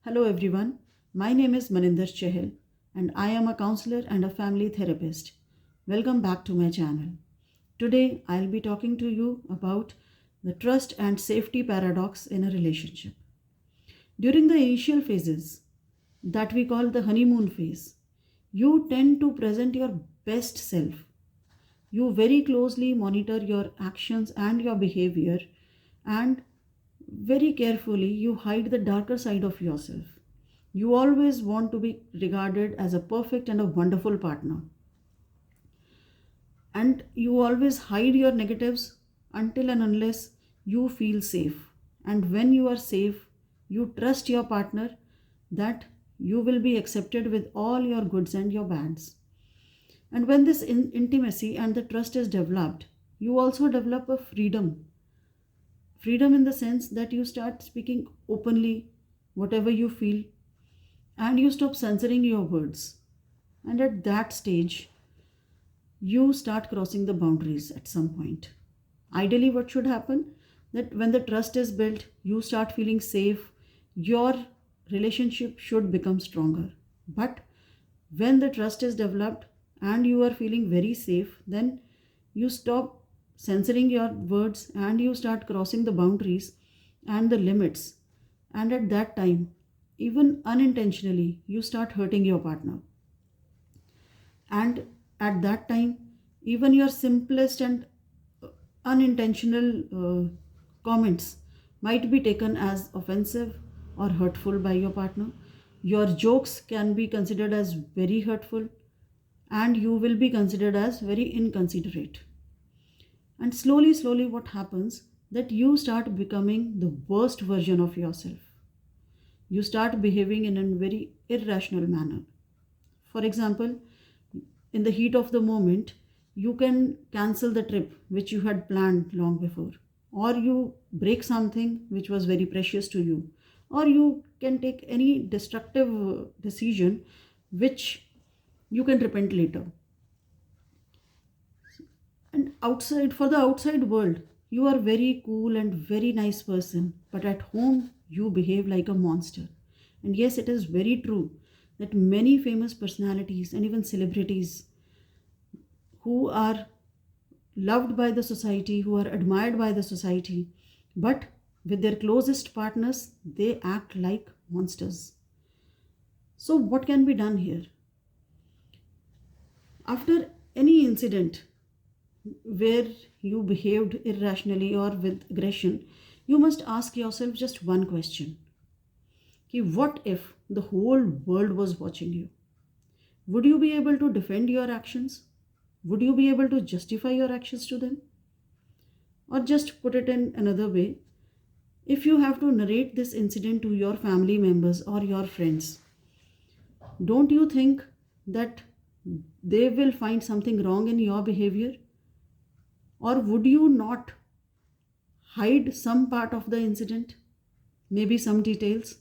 Hello everyone, my name is ManinderSamraChahil and I am a counselor and a family therapist. Welcome back to my channel. Today I'll be talking to you about the trust and safety paradox in a relationship. During the initial phases that we call the honeymoon phase, you tend to present your best self. You very closely monitor your actions and your behavior, and very carefully you hide the darker side of yourself. You always want to be regarded as a perfect and a wonderful partner. And you always hide your negatives until and unless you feel safe. And when you are safe, you trust your partner that you will be accepted with all your goods and your bads. And when this intimacy and the trust is developed, you also develop a freedom. Freedom in the sense that you start speaking openly whatever you feel, and you stop censoring your words. And at that stage, you start crossing the boundaries at some point. Ideally, what should happen? That when the trust is built, you start feeling safe, your relationship should become stronger. But when the trust is developed and you are feeling very safe, then you stop censoring your words and you start crossing the boundaries and the limits. And at that time, even unintentionally, you start hurting your partner. And at that time, even your simplest and unintentional comments might be taken as offensive or hurtful by your partner. Your jokes can be considered as very hurtful, and you will be considered as very inconsiderate. And slowly, what happens that you start becoming the worst version of yourself. You start behaving in a very irrational manner. For example, in the heat of the moment, you can cancel the trip which you had planned long before, or you break something which was very precious to you, or you can take any destructive decision which you can repent later. And outside, for the outside world, you are very cool and very nice person, but at home you behave like a monster. And yes, it is very true that many famous personalities and even celebrities who are loved by the society, who are admired by the society, but with their closest partners, they act like monsters. So, what can be done here? After any incident where you behaved irrationally or with aggression, you must ask yourself just one question. Okay, what if the whole world was watching you? Would you be able to defend your actions? Would you be able to justify your actions to them? Or just put it in another way, if you have to narrate this incident to your family members or your friends, don't you think that they will find something wrong in your behavior? Or would you not hide some part of the incident, maybe some details?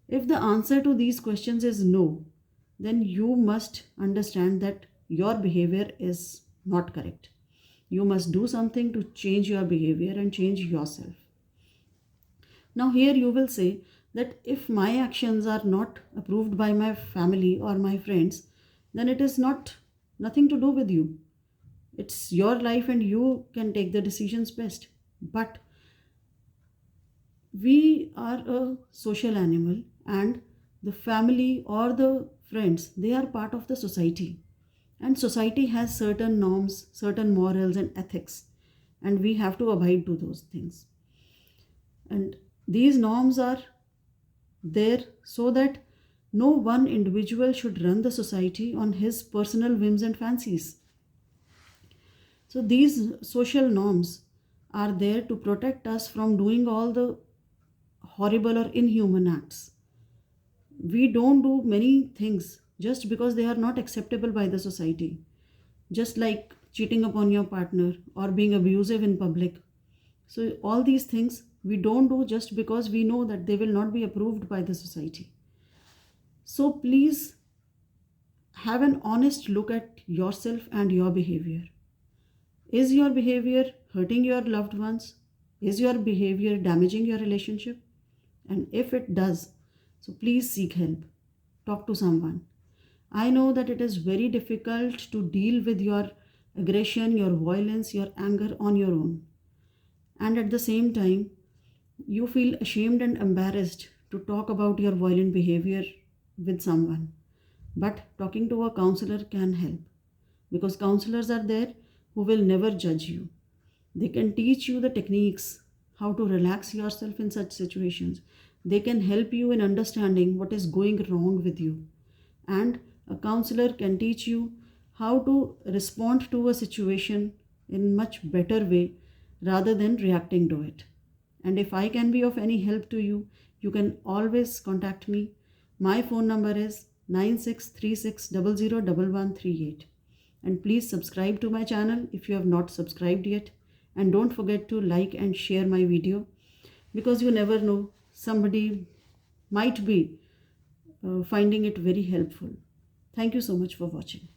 If the answer to these questions is no, then you must understand that your behavior is not correct. You must do something to change your behavior and change yourself. Now, here you will say that if my actions are not approved by my family or my friends, then it is not nothing to do with you. It's your life and you can take the decisions best. But we are a social animal, and the family or the friends, they are part of the society. And society has certain norms, certain morals and ethics, and we have to abide to those things. And these norms are there so that no one individual should run the society on his personal whims and fancies. So these social norms are there to protect us from doing all the horrible or inhuman acts. We don't do many things just because they are not acceptable by the society, just like cheating upon your partner or being abusive in public. So, all these things we don't do just because we know that they will not be approved by the society. So, please have an honest look at yourself and your behavior. Is your behavior hurting your loved ones? Is your behavior damaging your relationship? And if it does, So please seek help. Talk to someone. I know that it is very difficult to deal with your aggression, your violence, your anger on your own. And at the same time, you feel ashamed and embarrassed to talk about your violent behavior with someone. But talking to a counselor can help, because counselors are there who will never judge you. They can teach you the techniques, how to relax yourself in such situations. They can help you in understanding what is going wrong with you. And a counselor can teach you how to respond to a situation in much better way rather than reacting to it. And if I can be of any help to you, you can always contact me. My phone number is 9636001138. And please subscribe to my channel if you have not subscribed yet. And don't forget to like and share my video, because you never know, somebody might be finding it very helpful. Thank you so much for watching.